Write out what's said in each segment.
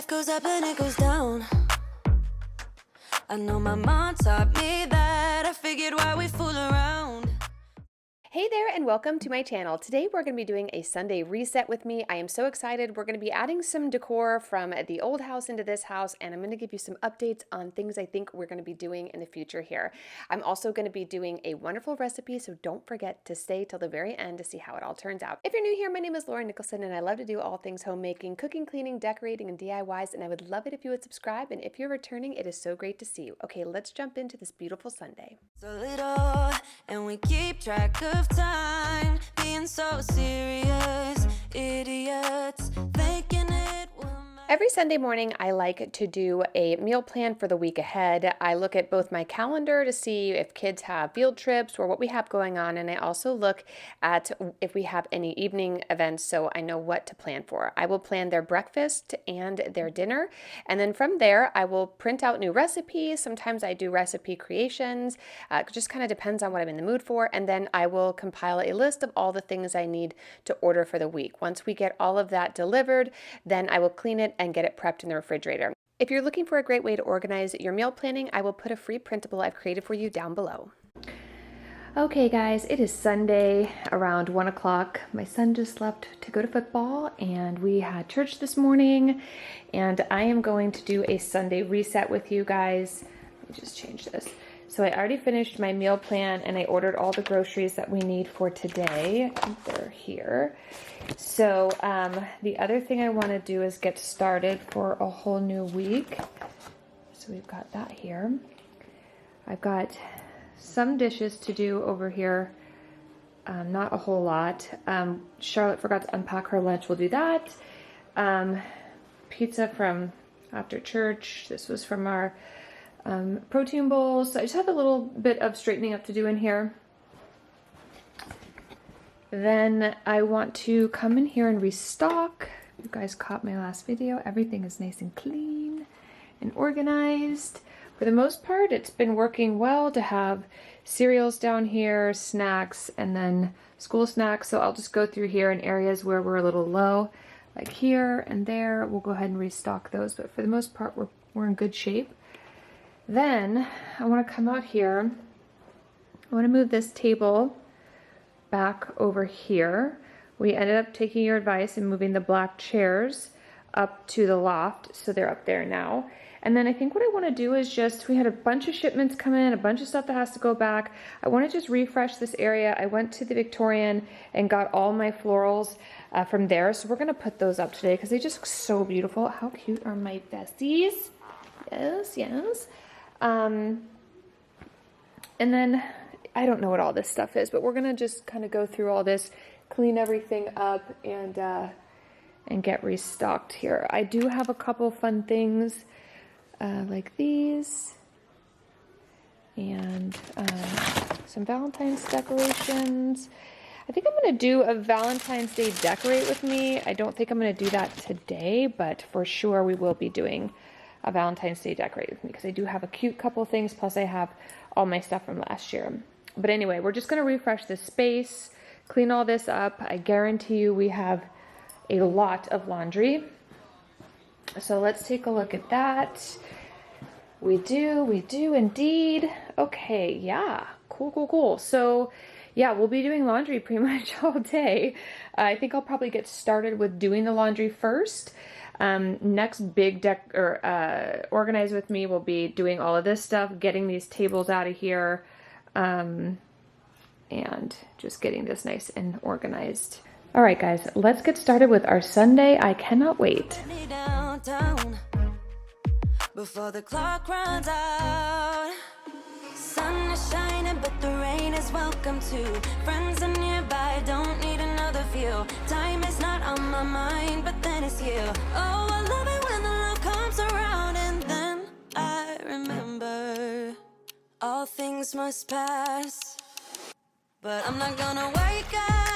Life goes up and it goes down. I know my mom taught me that. I figured why we fool around. Hey there and welcome to my channel. Today we're going to be doing a Sunday reset with me. I am so excited. We're going to be adding some decor from the old house into this house, and I'm going to give you some updates on things I think we're going to be doing in the future here. I'm also going to be doing a wonderful recipe, so don't forget to stay till the very end to see how it all turns out. If you're new here, my name is Nicholsen and I love to do all things homemaking, cooking, cleaning, decorating, and DIYs, and I would love it if you would subscribe, and if you're returning, it is so great to see you. Okay, let's jump into this beautiful Sunday. So little, and we keep track of time, being so serious, idiots, thinking it will matter. Every Sunday morning, I like to do a meal plan for the week ahead. I look at both my calendar to see if kids have field trips or what we have going on, and I also look at if we have any evening events so I know what to plan for. I will plan their breakfast and their dinner, and then from there, I will print out new recipes. Sometimes I do recipe creations. It just kind of depends on what I'm in the mood for, and then I will compile a list of all the things I need to order for the week. Once we get all of that delivered, then I will clean it and get it prepped in the refrigerator. If you're looking for a great way to organize your meal planning, I will put a free printable I've created for you down below. Okay guys, it is Sunday around 1 o'clock. My son just left to go to football and we had church this morning, and I am going to do a Sunday reset with you guys. Let me just change this. So I already finished my meal plan and I ordered all the groceries that we need for today. I think they're here. So the other thing I want to do is get started for a whole new week. So we've got that here. I've got some dishes to do over here. Not a whole lot. Charlotte forgot to unpack her lunch. We'll do that. Pizza from after church. This was from our protein bowls. So I just have a little bit of straightening up to do in here. Then I want to come in here and restock. You guys caught my last video. Everything is nice and clean and organized. For the most part, it's been working well to have cereals down here, snacks, and then school snacks. So I'll just go through here in areas where we're a little low, like here and there. We'll go ahead and restock those. But for the most part, we're in good shape. Then I want to come out here. I want to move this table back over here. We ended up taking your advice and moving the black chairs up to the loft, so they're up there now. And then I think what I want to do is we had a bunch of shipments come in, a bunch of stuff that has to go back. I want to just refresh this area. I went to the Victorian and got all my florals from there, so we're going to put those up today because they just look so beautiful. How cute are my besties? Yes, yes. And then I don't know what all this stuff is, but we're gonna just kind of go through all this, clean everything up, and get restocked here. I do have a couple fun things like these, and some Valentine's decorations. I think I'm gonna do a Valentine's Day decorate with me. I don't think I'm gonna do that today, but for sure we will be doing a Valentine's Day decorate with me because I do have a cute couple things, plus I have all my stuff from last year. But anyway, we're just going to refresh this space, clean all this up. I guarantee you we have a lot of laundry. So let's take a look at that. We do indeed. Okay, yeah, cool. So yeah, we'll be doing laundry pretty much all day. I think I'll probably get started with doing the laundry first. Next big organize with me will be doing all of this stuff, getting these tables out of here, and just getting this nice and organized. All right, guys, let's get started with our Sunday. I cannot wait. Downtown, before the clock runs out. Sun is shining, but the rain is welcome too. Friends are nearby, don't need another view. Time is not on my mind, but then it's you. Oh, I love it when the love comes around, and then I remember all things must pass. But I'm not gonna wake up.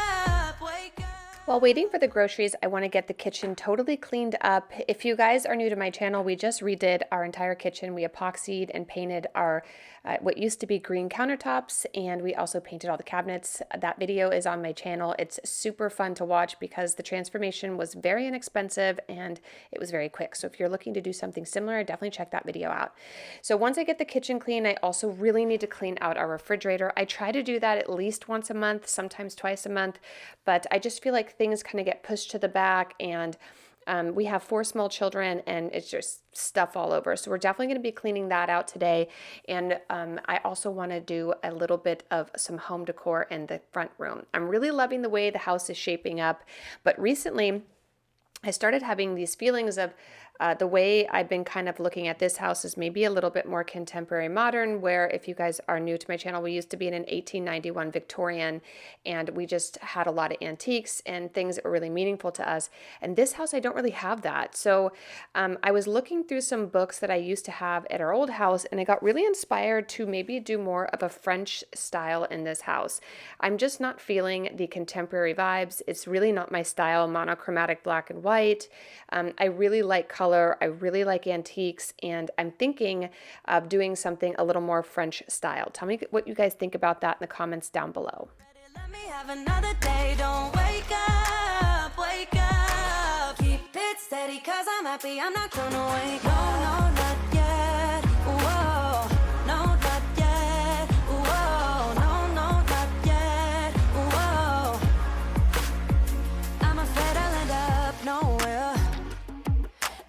While waiting for the groceries, I want to get the kitchen totally cleaned up. If you guys are new to my channel, we just redid our entire kitchen. We epoxied and painted our what used to be green countertops, and we also painted all the cabinets. That video is on my channel. It's super fun to watch because the transformation was very inexpensive and it was very quick. So if you're looking to do something similar, definitely check that video out. So once I get the kitchen clean, I also really need to clean out our refrigerator. I try to do that at least once a month, sometimes twice a month, but I just feel like things kind of get pushed to the back, and we have 4 small children and it's just stuff all over. So we're definitely going to be cleaning that out today. And I also want to do a little bit of some home decor in the front room. I'm really loving the way the house is shaping up, but recently I started having these feelings of the way I've been kind of looking at this house is maybe a little bit more contemporary modern, where if you guys are new to my channel, we used to be in an 1891 Victorian, and we just had a lot of antiques and things that were really meaningful to us. And this house, I don't really have that. So I was looking through some books that I used to have at our old house, and I got really inspired to maybe do more of a French style in this house. I'm just not feeling the contemporary vibes. It's really not my style, monochromatic black and white. I really like color. I really like antiques, and I'm thinking of doing something a little more French style. Tell me what you guys think about that in the comments down below. Let me have another day, don't wake up, wake up. Keep it steady, cause I'm happy, I'm not gonna wake up. No, no, not yet, whoa, no, not yet, whoa, no, no, not yet, whoa. I'm afraid I'll end up nowhere.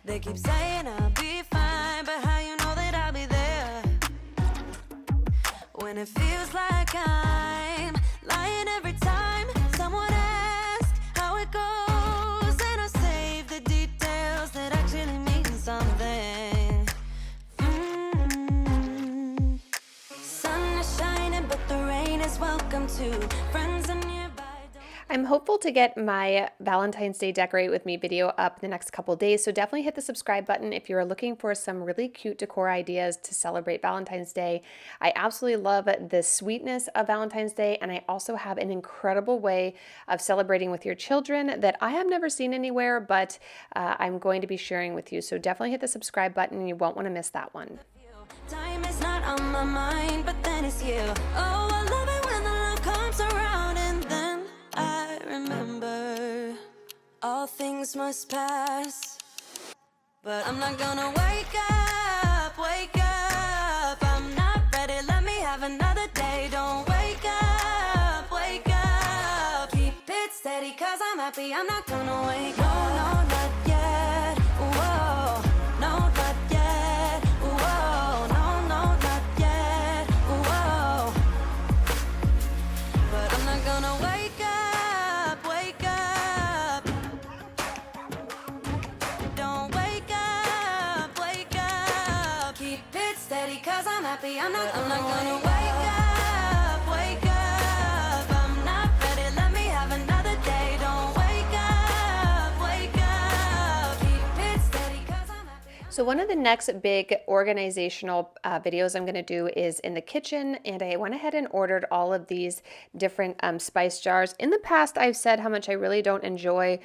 They keep saying I'll be fine, but how you know that I'll be there? When it feels like I'm lying every time someone asks how it goes, and I save the details that actually mean something. Sun is shining, but the rain is welcome too. Friends are nearby. I'm hopeful to get my Valentine's Day Decorate With Me video up in the next couple days, so definitely hit the subscribe button if you're looking for some really cute decor ideas to celebrate Valentine's Day. I absolutely love the sweetness of Valentine's Day, and I also have an incredible way of celebrating with your children that I have never seen anywhere, but I'm going to be sharing with you. So definitely hit the subscribe button. You won't want to miss that one. Time is not on my mind, but then it's you. Oh, I love it when the love comes around, and then I remember all things must pass. But I'm not gonna wake up, wake up. I'm not ready, let me have another day. Don't wake up, wake up. Keep it steady, cause I'm happy, I'm not gonna wake up. No, no, not yet, whoa, no, not yet, whoa, no, no, not yet, whoa. But I'm not gonna wake up, wake up. Don't wake up, wake up. Keep it steady, cause I'm happy, I'm not gonna wake up, wake up. I'm not ready, let me have another day. Don't wake up, wake up. Keep it steady, cause I'm happy. So one of the next big organizational videos I'm going to do is in the kitchen, and I went ahead and ordered all of these different spice jars. In the past, I've said how much I really don't enjoy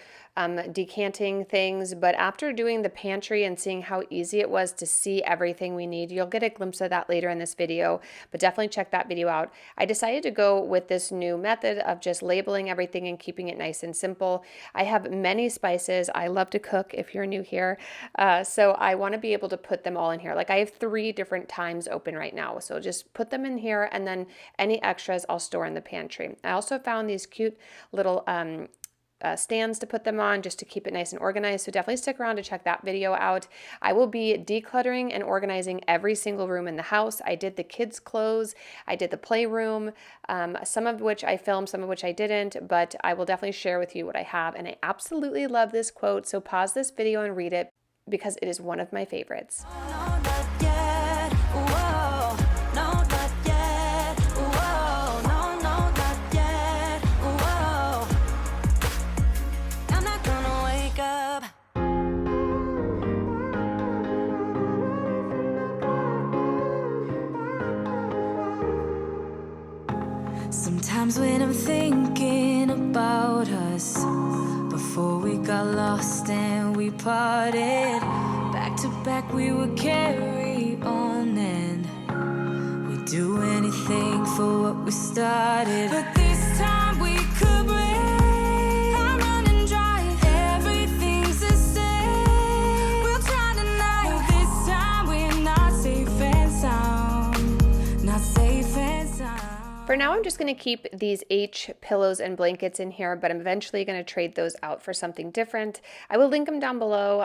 decanting things, but after doing the pantry and seeing how easy it was to see everything we need, you'll get a glimpse of that later in this video, but definitely check that video out. I decided to go with this new method of just labeling everything and keeping it nice and simple. I have many spices. I love to cook if you're new here, so I want to be able to put them all in here. Like I have 3 different times open right now, so just put them in here, and then any extras I'll store in the pantry. I also found these cute little stands to put them on just to keep it nice and organized, so definitely stick around to check that video out. I will be decluttering and organizing every single room in the house. I did the kids' clothes, I did the playroom, some of which I filmed, some of which I didn't, but I will definitely share with you what I have. And I absolutely love this quote, so pause this video and read it because it is one of my favorites. No, not yet, whoa, no, not yet, whoa, no, no, not yet, whoa. I'm not gonna wake up. Sometimes when I'm thinking about us, got lost and we parted. Back to back we would carry on and we'd do anything for what we started. But this time we could break. I'm running dry, everything's the same. We'll try tonight. This time we're not safe and sound. Not safe and sound. For now, I'm just going to keep these H pillows and blankets in here, but I'm eventually going to trade those out for something different. I will link them down below.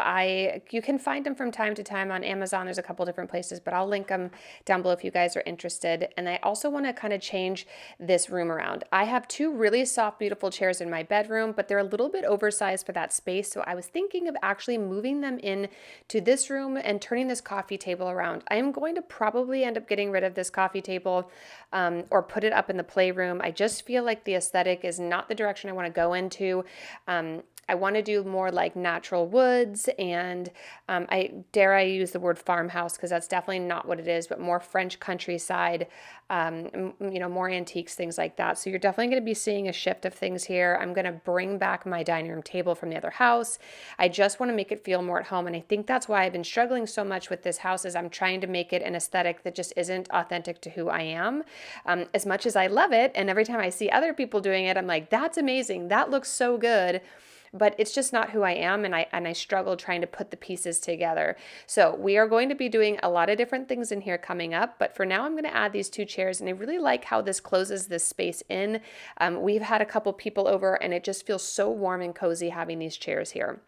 You can find them from time to time on Amazon. There's a couple different places, but I'll link them down below if you guys are interested. And I also want to kind of change this room around. I have two really soft, beautiful chairs in my bedroom, but they're a little bit oversized for that space. So I was thinking of actually moving them in to this room and turning this coffee table around. I am going to probably end up getting rid of this coffee table or put it up in the playroom. I just feel like the aesthetic is not the direction I want to go into. I want to do more like natural woods and I use the word farmhouse because that's definitely not what it is, but more French countryside, more antiques, things like that. So you're definitely going to be seeing a shift of things here. I'm going to bring back my dining room table from the other house. I just want to make it feel more at home. And I think that's why I've been struggling so much with this house is I'm trying to make it an aesthetic that just isn't authentic to who I am. As much as I love it, and every time I see other people doing it, I'm like, that's amazing. That looks so good. But it's just not who I am, and I struggle trying to put the pieces together. So we are going to be doing a lot of different things in here coming up, but for now I'm going to add these two chairs, and I really like how this closes this space in. We've had a couple people over, and it just feels so warm and cozy having these chairs here.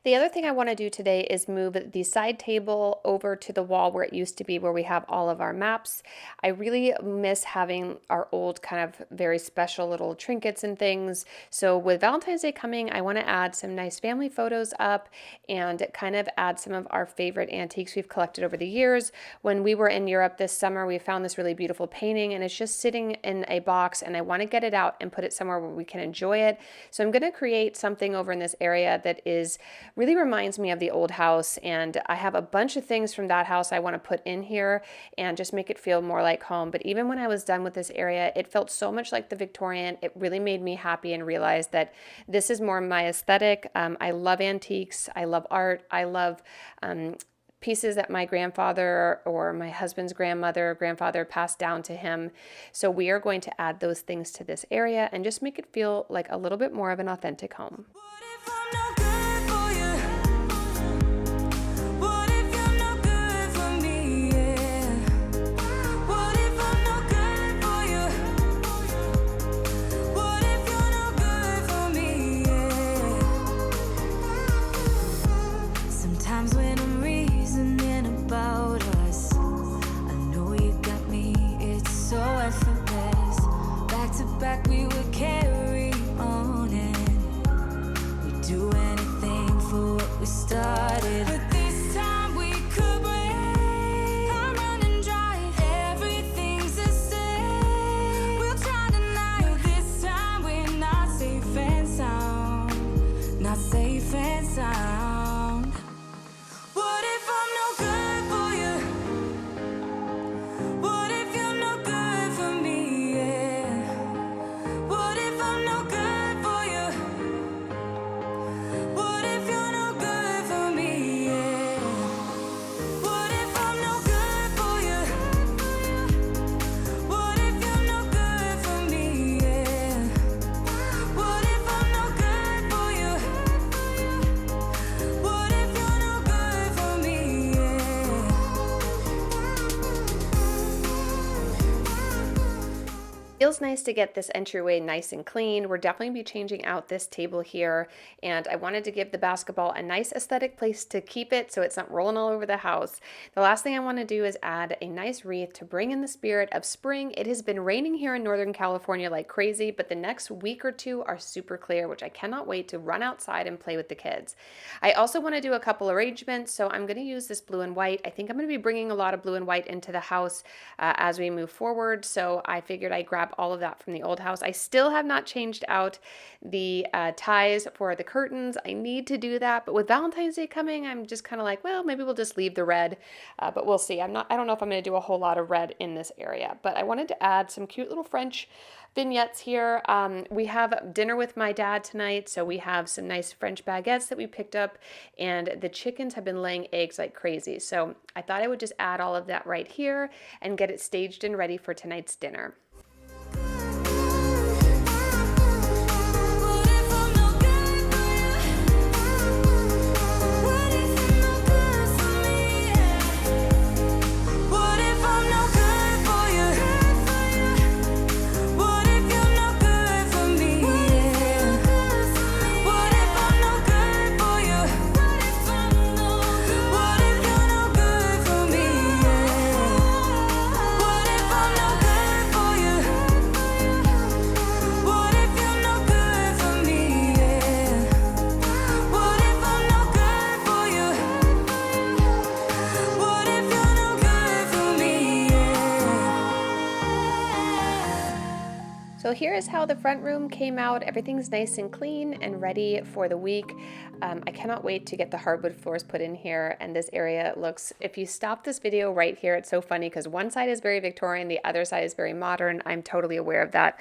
The other thing I want to do today is move the side table over to the wall where it used to be, where we have all of our maps. I really miss having our old kind of very special little trinkets and things. So with Valentine's Day coming, I want to add some nice family photos up and kind of add some of our favorite antiques we've collected over the years. When we were in Europe this summer, we found this really beautiful painting and it's just sitting in a box, and I want to get it out and put it somewhere where we can enjoy it. So I'm going to create something over in this area that really reminds me of the old house, and I have a bunch of things from that house I want to put in here and just make it feel more like home. But even when I was done with this area, it felt so much like the Victorian. It really made me happy and realized that this is more my aesthetic. I love antiques. I love art. I love pieces that my grandfather or my husband's grandfather passed down to him. So we are going to add those things to this area and just make it feel like a little bit more of an authentic home. What if I'm no good for you? What if you're no good for me? Yeah. What if I'm no good for you? What if you're no good for me? Yeah. Sometimes when I'm reasoning about us, I know you got me, it's so effortless. Back to back we would carry on and we'd do anything for what we started. But this time we could break. I'm running dry, everything's the same. We'll try tonight. This time we're not safe and sound. Not safe and sound. What if I'm no good for you? What if you're no good for me? Yeah. What if I'm no good for you? What if you're no good for me? Yeah. What if I'm no good for you? What if you're no good for me? Yeah. What if I'm no good for you? What if you're no good for me? Yeah. Feels nice to get this entryway nice and clean. We're definitely be changing out this table here, and I wanted to give the basketball a nice aesthetic place to keep it so it's not rolling all over the house. The last thing I want to do is add a nice wreath to bring in the spirit of spring. It has been raining here in Northern California like crazy, but the next week or two are super clear, which I cannot wait to run outside and play with the kids. I also want to do a couple arrangements, so I'm going to use this blue and white. I think I'm going to be bringing a lot of blue and white into the house as we move forward, so I figured I'd grab grab all of that from the old house. I still have not changed out the ties for the curtains. I need to do that, but with Valentine's Day coming, I'm just kind of like, well, maybe we'll just leave the red, but we'll see. I don't know if I'm going to do a whole lot of red in this area, but I wanted to add some cute little French vignettes here. We have dinner with my dad tonight, so we have some nice French baguettes that we picked up, and the chickens have been laying eggs like crazy. So I thought I would just add all of that right here and get it staged and ready for tonight's dinner. So here is how the front room came out. Everything's nice and clean and ready for the week. I cannot wait to get the hardwood floors put in here, and this area looks, if you stop this video right here, it's so funny because one side is very Victorian, the other side is very modern. I'm totally aware of that.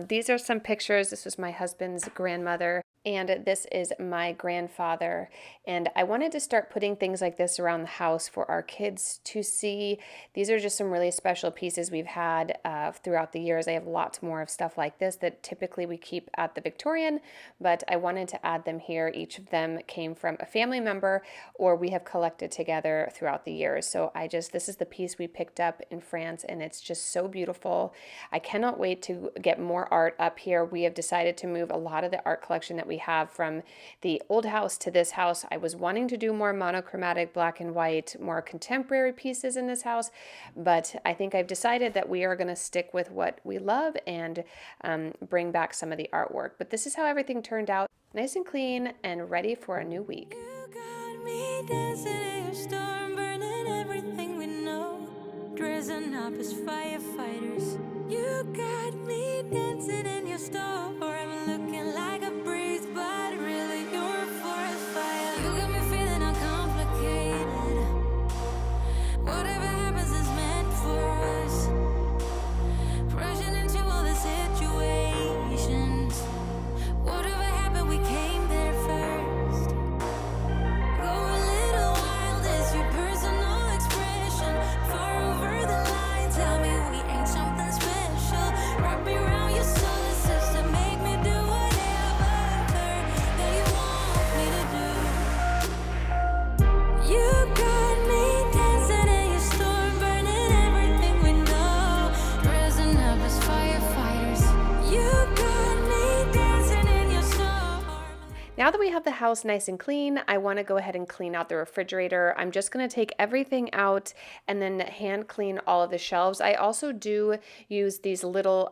These are some pictures. This was my husband's grandmother, and this is my grandfather. And I wanted to start putting things like this around the house for our kids to see. These are just some really special pieces we've had throughout the years. I have lots more of stuff like this that typically we keep at the Victorian, but I wanted to add them here. Each of them came from a family member or we have collected together throughout the years. So this is the piece we picked up in France, and it's just so beautiful. I cannot wait to get more art up here. We have decided to move a lot of the art collection that we have from the old house to this house. I was wanting to do more monochromatic black and white, more contemporary pieces in this house, but I think I've decided that we are going to stick with what we love and bring back some of the artwork. But this is how everything turned out. Nice and clean and ready for a new week. You got me dancing in your storm, burning everything we know, dressing up as firefighters. You got me dancing in your storm, I'm looking like a breeze, but really you're a forest fire. You got me feeling uncomplicated. Whatever happens is meant for us. Rushing into all the situations. Whatever happened, we came there first. Go a little wild is your personal expression. Far over the line, tell me we ain't something special. Wrap me around your solar system, make me do whatever that you want me to do. You got me dancing in your storm, burning everything we know, dressing up as firefighters. You got me dancing in your storm. Now that we have the house nice and clean, I want to go ahead and clean out the refrigerator. I'm just going to take everything out and then hand clean all of the shelves. I also do use these little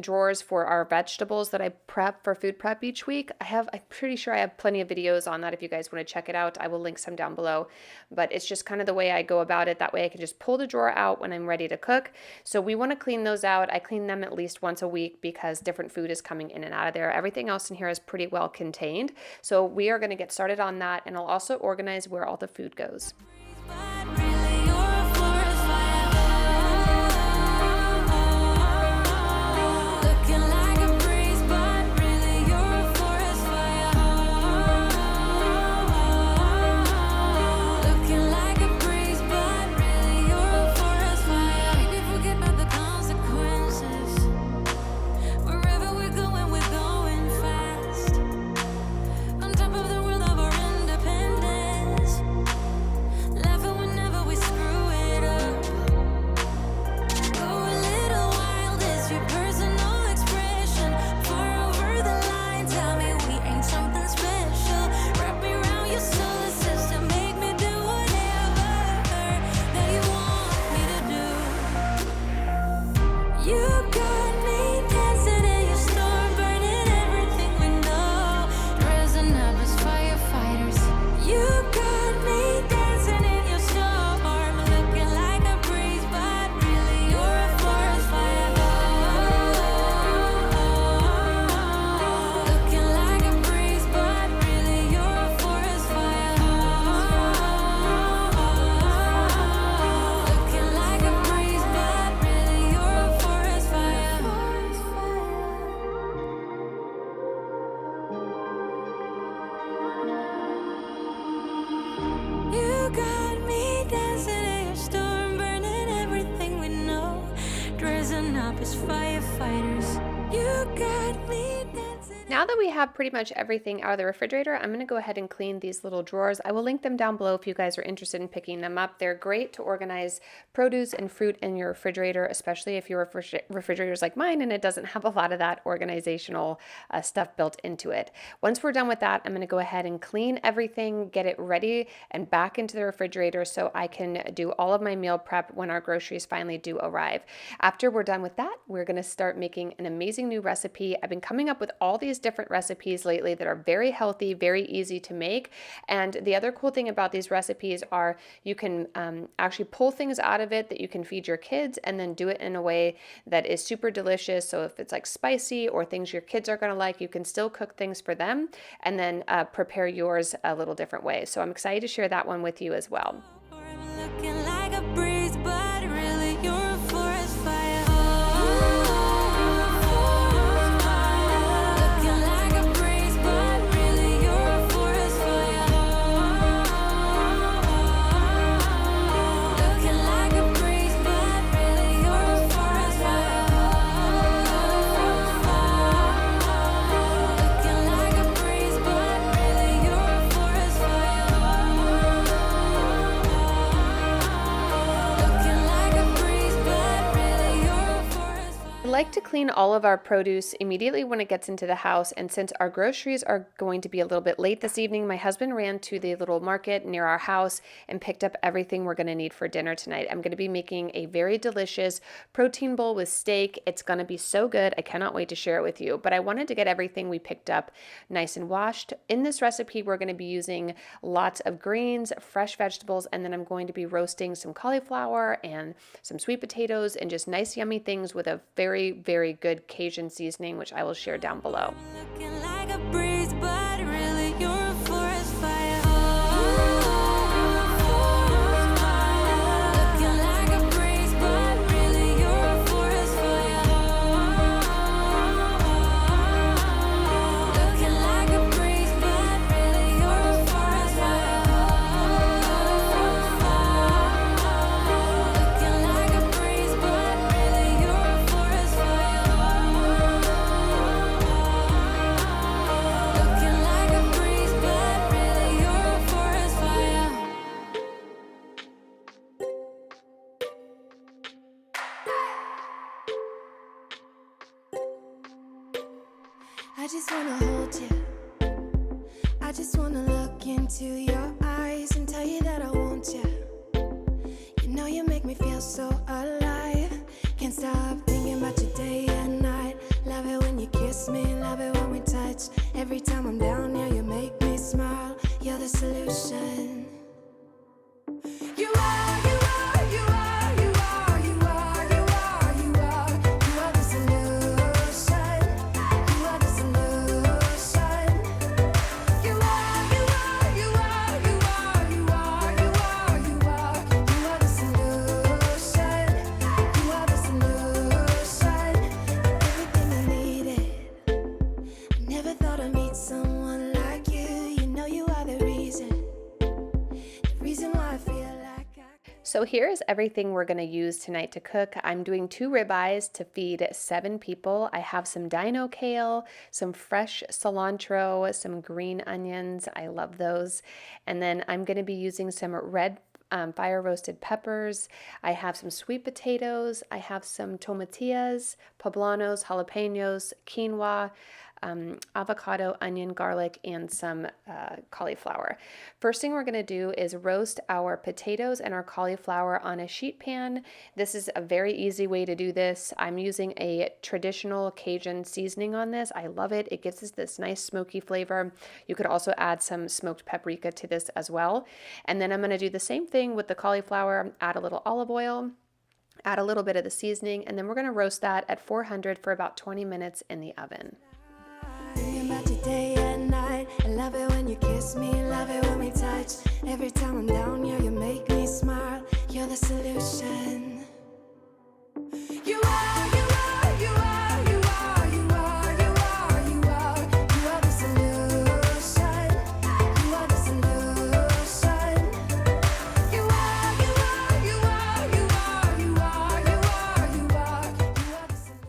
drawers for our vegetables that I prep for food prep each week. I'm pretty sure I have plenty of videos on that if you guys want to check it out. I will link some down below, but it's just kind of the way I go about it. That way I can just pull the drawer out when I'm ready to cook. So we want to clean those out. I clean them at least once a week because different food is coming in and out of there. Everything else in here is pretty well contained. So we are going to get started on that, and I'll also organize where all the food goes. But really you're a forest fire. Looking like a breeze, but really you're a forest fire. Looking like a breeze, but really you're a forest fire. Maybe forget about the consequences. Wherever we're going fast. On top of the world of our independence. forest firefighters. You got me dancing. Now that we have pretty much everything out of the refrigerator, I'm going to go ahead and clean these little drawers. I will link them down below if you guys are interested in picking them up. They're great to organize produce and fruit in your refrigerator, especially if your refrigerator is like mine and it doesn't have a lot of that organizational stuff built into it. Once we're done with that, I'm going to go ahead and clean everything, get it ready and back into the refrigerator so I can do all of my meal prep when our groceries finally do arrive. After we're done with that, we're going to start making an amazing new recipe. I've been coming up with all these different recipes lately that are very healthy, very easy to make. And the other cool thing about these recipes are you can actually pull things out of it that you can feed your kids and then do it in a way that is super delicious. So if it's like spicy or things your kids are going to like, you can still cook things for them and then prepare yours a little different way. So I'm excited to share that one with you as well. Looking like a breeze, but really you're a forest fire. Looking like a breeze, but really you're a forest fire. Looking like a breeze, but really you're a forest fire. Looking like a breeze, but really you're a forest fire. Looking like a breeze, but really you're a forest fire. I like to clean all of our produce immediately when it gets into the house, and since our groceries are going to be a little bit late this evening, my husband ran to the little market near our house and picked up everything we're going to need for dinner tonight. I'm going to be making a very delicious protein bowl with steak. It's going to be so good. I cannot wait to share it with you, but I wanted to get everything we picked up nice and washed. In this recipe, we're going to be using lots of greens, fresh vegetables, and then I'm going to be roasting some cauliflower and some sweet potatoes and just nice yummy things with a very, very good Cajun seasoning, which I will share down below. Looking like a breeze, but really you're a forest fire. Looking like a breeze, but really you're a forest fire. Looking like a breeze, but really you're a forest fire. Looking like a breeze, but really you're a forest fire. Looking like a breeze, but really you're a forest fire. I just wanna hold you. I just wanna look into your eyes and tell you that I want you. You know you make me feel so alive. Can't stop thinking about you day and night. Love it when you kiss me, love it when we touch. Every time I'm down here, you make me smile. You're the solution. You are, you are, you are, you are, you are, you are, you are. You are the solution. You are the solution. You are, you are, you are, you are, you are, you are, you are. You are the solution. You are the solution. Everything I needed. I never thought I'd meet someone like you. You know you are the reason why I feel like So here is everything we're going to use tonight to cook. I'm doing 2 ribeyes to feed 7 people. I have some dino kale, some fresh cilantro, some green onions. I love those. And then I'm going to be using some red fire roasted peppers. I have some sweet potatoes. I have some tomatillas, poblanos, jalapenos, quinoa, avocado, onion, garlic, and some cauliflower. First thing we're going to do is roast our potatoes and our cauliflower on a sheet pan. This is a very easy way to do this. I'm using a traditional Cajun seasoning on this. I love it. It gives us this nice smoky flavor. You could also add some smoked paprika to this as well. And then I'm going to do the same thing with the cauliflower, add a little olive oil, add a little bit of the seasoning, and then we're going to roast that at 400 for about 20 minutes in the oven. thinking about you day and night. I love it when you kiss me, love it when we touch. Every time I'm down here, you make me smile. You're the solution. You are, you are, you are, you are, you are, you are, you are. You are the solution. You are the solution. You are, you are, you are, you are, you are, you are, you are. You are the solution.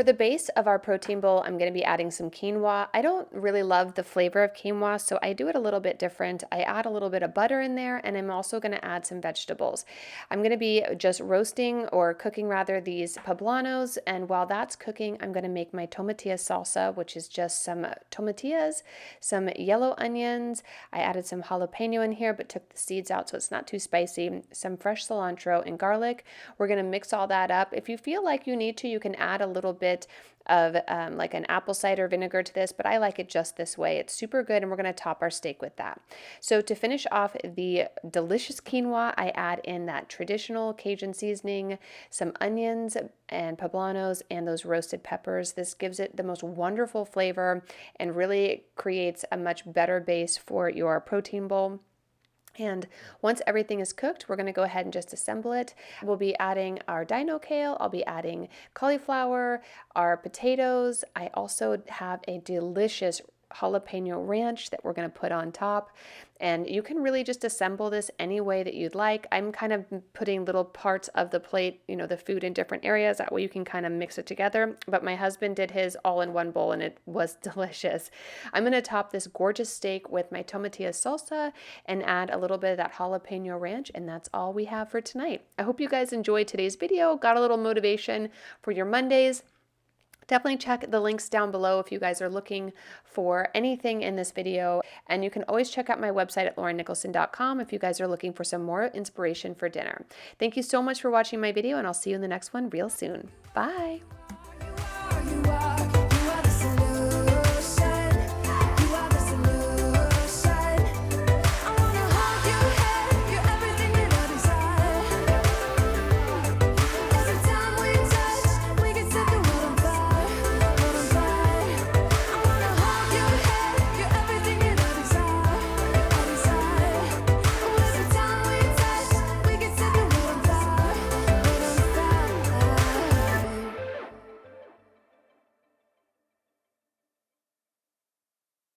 the base of our protein bowl, I'm going to be adding some quinoa. I don't really love the flavor of quinoa, so I do it a little bit different. I add a little bit of butter in there, and I'm also going to add some vegetables. I'm going to be just roasting or cooking rather these poblanos, and while that's cooking, I'm going to make my tomatilla salsa, which is just some tomatillas, some yellow onions. I added some jalapeno in here, but took the seeds out so it's not too spicy, some fresh cilantro and garlic. We're going to mix all that up. If you feel like you need to, you can add a little bit of like an apple cider vinegar to this, but I like it just this way. It's super good, and we're going to top our steak with that. So to finish off the delicious quinoa, I add in that traditional Cajun seasoning, some onions and poblanos, and those roasted peppers. This gives it the most wonderful flavor and really creates a much better base for your protein bowl. And once everything is cooked, we're going to go ahead and just assemble it. We'll be adding our dino kale. I'll be adding cauliflower, our potatoes. I also have a delicious jalapeno ranch that we're going to put on top. And you can really just assemble this any way that you'd like. I'm kind of putting little parts of the plate, the food in different areas. That way you can kind of mix it together. But my husband did his all in one bowl, and it was delicious. I'm going to top this gorgeous steak with my tomatilla salsa and add a little bit of that jalapeno ranch. And that's all we have for tonight. I hope you guys enjoyed today's video, got a little motivation for your Mondays. Definitely check the links down below if you guys are looking for anything in this video. And you can always check out my website at laurennicholson.com if you guys are looking for some more inspiration for dinner. Thank you so much for watching my video, and I'll see you in the next one real soon. Bye.